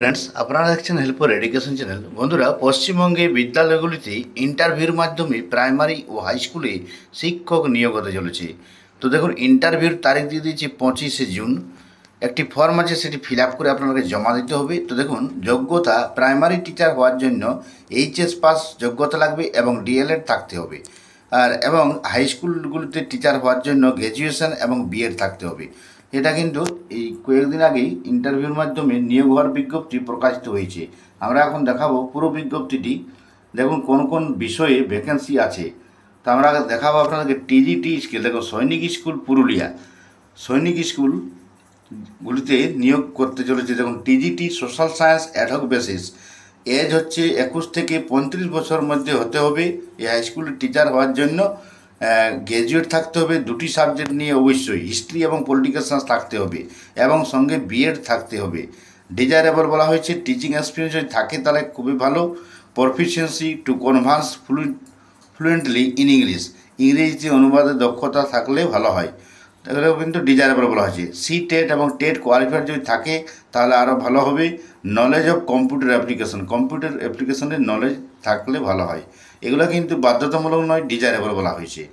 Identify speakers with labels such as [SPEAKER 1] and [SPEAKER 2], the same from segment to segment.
[SPEAKER 1] Friends, আপনারা দেখছেন হেল্পর education channel. বন্ধুরা, পশ্চিমবঙ্গে বিদ্যালয়গুলিতে ইন্টারভিউর মাধ্যমে প্রাইমারি ও হাই স্কুলে শিক্ষক নিয়োগ হতে চলেছে। তো দেখুন, ইন্টারভিউর তারিখ দিয়ে দিয়েছে 25শে জুন। একটি ফর্ম আছে, সেটি ফিল আপ করে আপনাকে জমা দিতে হবে। তো দেখুন, যোগ্যতা প্রাইমারি টিচার হওয়ার জন্য এইচএস পাস যোগ্যতা লাগবে এবং ডিএলএড থাকতে হবে। এবং হাই স্কুলগুলিতে টিচার হওয়ার জন্য গ্র্যাজুয়েশন এবং বিএড থাকতে হবে। এটা কিন্তু এই কয়েকদিন আগেই ইন্টারভিউর মাধ্যমে নিয়োগ হওয়ার বিজ্ঞপ্তি প্রকাশিত হয়েছে। আমরা এখন দেখাবো পুরো বিজ্ঞপ্তিটি। দেখুন কোন কোন বিষয়ে ভ্যাকেন্সি আছে। তো আমরা দেখাবো আপনাদেরকে টিজিটি স্কুল। দেখো, সৈনিক স্কুল পুরুলিয়া, সৈনিক স্কুলগুলিতে নিয়োগ করতে চলেছে। দেখুন, TGT social science ad hoc basis. Age হচ্ছে 21 থেকে 35 বছর মধ্যে হতে হবে এই হাই স্কুলের টিচার হওয়ার জন্য। গ্র্যাজুয়েট থাকতে হবে, দুটি সাবজেক্ট নিয়ে অবশ্যই হিস্ট্রি এবং পলিটিক্যাল সায়েন্স থাকতে হবে এবং সঙ্গে বিএড থাকতে হবে। ডিজায়ারেবল বলা হয়েছে, টিচিং এক্সপিরিয়েন্স যদি থাকে তাহলে খুবই ভালো। Proficiency to converse fluently in English, ইংরেজিতে অনুবাদের দক্ষতা থাকলে ভালো হয়। এগুলো কিন্তু ডিজায়ারেবল বলা হয়েছে। সি টেট এবং টেট কোয়ালিফায়ার যদি থাকে তাহলে আরও ভালো হবে। Knowledge of computer application, computer অ্যাপ্লিকেশনের নলেজ থাকলে ভালো হয়। এগুলো কিন্তু বাধ্যতামূলক নয়, ডিজায়ারেবল বলা হয়েছে।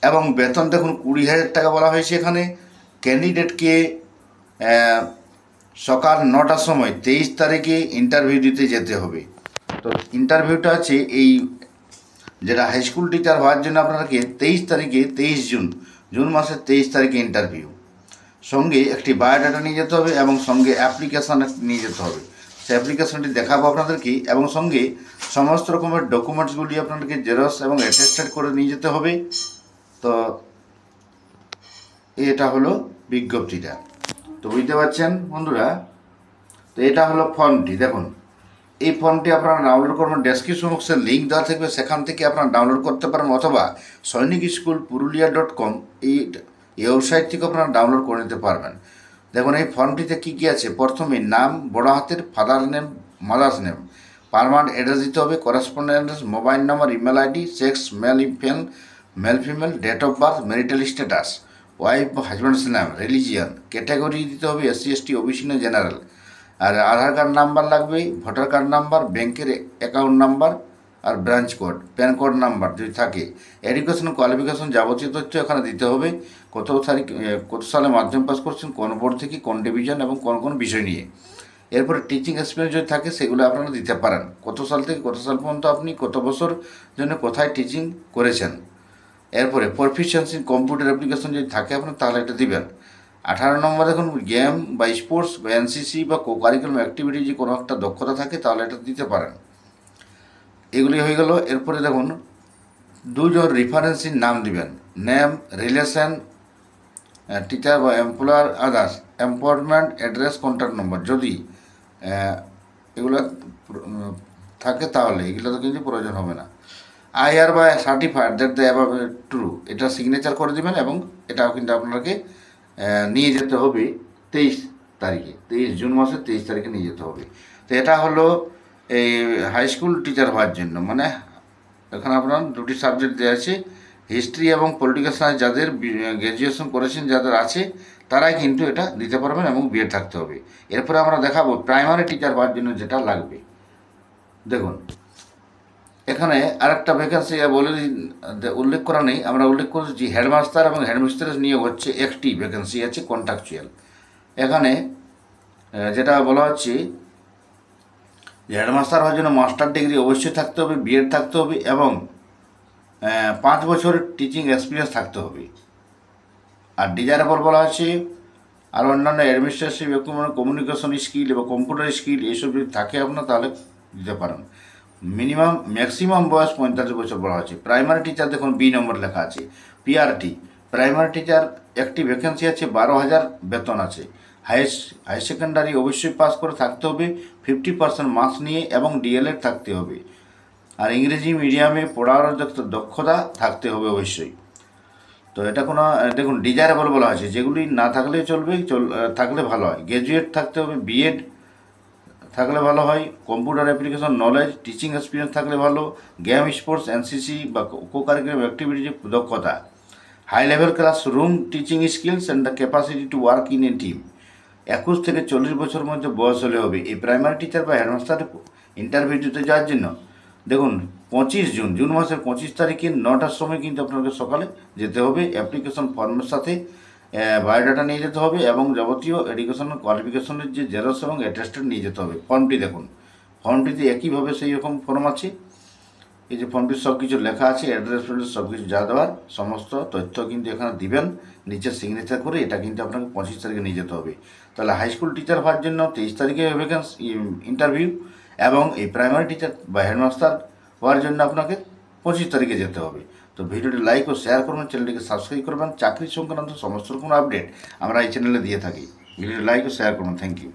[SPEAKER 1] এবং বেতন দেখুন 20,000 টাকা বলা হয়েছে এখানে। ক্যান্ডিডেটকে সকাল 9টার সময় 23 তারিখে ইন্টারভিউ দিতে যেতে হবে। তো ইন্টারভিউটা আছে এই যেটা হাই স্কুল টিচার হওয়ার জন্য আপনাকে 23 তারিখে, 23 জুন, জুন মাসের 23 তারিখে ইন্টারভিউ। সঙ্গে একটি বায়োডাটা নিয়ে যেতে হবে এবং সঙ্গে অ্যাপ্লিকেশান নিয়ে যেতে হবে। সেই অ্যাপ্লিকেশানটি দেখাবো আপনাদেরকে এবং সঙ্গে সমস্ত রকমের ডকুমেন্টসগুলি আপনাদেরকে জেরক্স এবং অ্যাটেস্টেড করে নিয়ে যেতে হবে। তো এটা হলো বিজ্ঞপ্তিটা। তো বুঝতে পারছেন বন্ধুরা। তো এটা হলো ফর্মটি। দেখুন, এই ফর্মটি আপনারা ডাউনলোড করবেন, ডেসক্রিপশন বক্সে লিঙ্ক দেওয়া থাকবে, সেখান থেকে আপনারা ডাউনলোড করতে পারেন, অথবা সৈনিক স্কুল পুরুলিয়া .com এই ওয়েবসাইট থেকে আপনারা ডাউনলোড করে নিতে পারবেন। দেখুন, এই ফর্মটিতে কী কী আছে। প্রথমে নাম, বড় হাতের, father name, mother's name, permanent address দিতে হবে, correspondence, mobile number, email ID, sex male female, date of birth, marital status, wife বা হাজব্যান্ডস নাম, রিলিজিয়ান, ক্যাটাগরি দিতে হবে এসসি এসটি ওবিসি না জেনারেল। আর আধার কার্ড নাম্বার লাগবে, ভোটার কার্ড নাম্বার, ব্যাংকের অ্যাকাউন্ট নাম্বার, আর branch code, PAN code number যদি থাকে। এডুকেশন কোয়ালিফিকেশন যাবতীয় তথ্য এখানে দিতে হবে। কত সালে মাধ্যমিক পাস করছেন, কোন বোর্ড থেকে, কোন ডিভিশন এবং কোন কোন বিষয় নিয়ে। এরপরে টিচিং এক্সপিরিয়েন্স যদি থাকে সেগুলো আপনারা দিতে পারেন। কত সাল থেকে কত সাল পর্যন্ত আপনি কত বছর জন্য কোথায় টিচিং করেছেন। এরপরে প্রফিসিয়েন্সি কম্পিউটার অ্যাপ্লিকেশন যদি থাকে আপনার তাহলে এটা দিবেন। 18 নম্বর দেখুন, গেম বা স্পোর্টস বা এনসিসি বা কো কারিকুলাম অ্যাক্টিভিটি যে কোনো একটা দক্ষতা থাকে তাহলে এটা দিতে পারেন। এগুলি হয়ে গেল। এরপরে দেখুন, দুজন রেফারেন্সির নাম দিবেন, নেম, রিলেশন, টিচার বা employer, others, employment, address, contact number. যদি এগুলো থাকে তাহলে এগুলো তো কিন্তু প্রয়োজন হবে না। আইআর বা certified that the above true, এটা সিগনেচার করে দেবেন এবং এটাও কিন্তু আপনাকে নিয়ে যেতে হবে 23 তারিখে, 23 জুন মাসের 23 তারিখে নিয়ে যেতে হবে। তো এটা হলো এই হাই স্কুল টিচার হওয়ার জন্য। মানে এখানে আপনার দুটি সাবজেক্ট দেওয়া আছে, হিস্ট্রি এবং পলিটিক্যাল সায়েন্স। যাদের গ্র্যাজুয়েশন করেছেন যাদের আছে তারাই কিন্তু এটা দিতে পারবেন এবং বিএড থাকতে হবে। এরপরে আমরা দেখাবো প্রাইমারি টিচার হওয়ার জন্য যেটা লাগবে। দেখুন, এখানে আরেকটা ভ্যাকেন্সি উল্লেখ করা নেই, আমরা উল্লেখ করেছি হেডমাস্টার এবং হেডমিস্ট্রেস নিয়োগ হচ্ছে। একটি ভ্যাকেন্সি আছে কন্ট্রাকচুয়াল। এখানে যেটা বলা হচ্ছে যে হেডমাস্টার হওয়ার জন্য মাস্টার ডিগ্রি অবশ্যই থাকতে হবে, বিএড থাকতে হবে এবং 5 বছরের টিচিং এক্সপিরিয়েন্স থাকতে হবে। আর ডিজায়ারেবল বলা হচ্ছে আর অন্যান্য অ্যাডমিনিস্ট্রেটিভ কমিউনিকেশন স্কিল এবং কম্পিউটার স্কিল এইসব যদি থাকে আপনার তাহলে দিতে পারেন। ম্যাক্সিমাম বয়স 45 বছর বলা হচ্ছে। প্রাইমারি টিচার দেখুন বি নম্বর লেখা আছে। পিআরটি প্রাইমারি টিচার একটি ভ্যাকেন্সি আছে, 12,000 বেতন আছে। হাই সেকেন্ডারি অবশ্যই পাস করে থাকতে হবে, 50% মার্কস নিয়ে এবং ডিএলএড থাকতে হবে। আর ইংরেজি মিডিয়ামে পড়ার দক্ষতা থাকতে হবে অবশ্যই। তো এটা কোনো দেখুন ডিজায়ারেবল বলা হয়েছে, যেগুলি না থাকলে চলবে, থাকলে ভালো হয়। গ্র্যাজুয়েট থাকতে হবে, বিএড থাকলে ভালো হয়, computer application knowledge, teaching experience থাকলে ভালো, গেম, স্পোর্টস, এনসিসি বা কো কারিকুলাম অ্যাক্টিভিটি দক্ষতা, high level class room teaching skills and the capacity to work in a team. 21 থেকে 40 বছরের মধ্যে বয়স হলে হবে। এই প্রাইমারি টিচার বা হেডমাস্টার ইন্টারভিউ দিতে যাওয়ার জন্য দেখুন 25 জুন মাসের 25 তারিখে 9টার সময় কিন্তু আপনাকে সকালে যেতে হবে। অ্যাপ্লিকেশন ফর্মের সাথে বায়োডাটা নিয়ে যেতে হবে এবং যাবতীয় এডুকেশন কোয়ালিফিকেশনের যে জেরক্স এবং অ্যাটেস্টেড নিয়ে যেতে হবে। ফর্মটি দেখুন, ফর্মটিতে একইভাবে সেই রকম ফর্ম আছে। এই যে ফর্মটির সব কিছু লেখা আছে, অ্যাড্রেস ফ্যাড্রেস সব কিছু যা দেওয়ার সমস্ত তথ্য কিন্তু এখানে দিবেন, নিচে সিগনেচার করে। এটা কিন্তু আপনাকে 25 তারিখে নিয়ে যেতে হবে। তাহলে হাই স্কুল টিচার হওয়ার জন্য 23 তারিখে ভ্যাকেন্সি ইন্টারভিউ, এবং এই প্রাইমারি টিচার বা হেডমাস্টার হওয়ার জন্য আপনাকে 25 তারিখে যেতে হবে। তো ভিডিওটি লাইক ও শেয়ার করবেন, চ্যানেলটিকে সাবস্ক্রাইব করবেন। চাকরি সংক্রান্ত সমস্ত রকম আপডেট আমরা এই চ্যানেলে দিয়ে থাকি। ভিডিওটি লাইক ও শেয়ার করবেন। Thank you.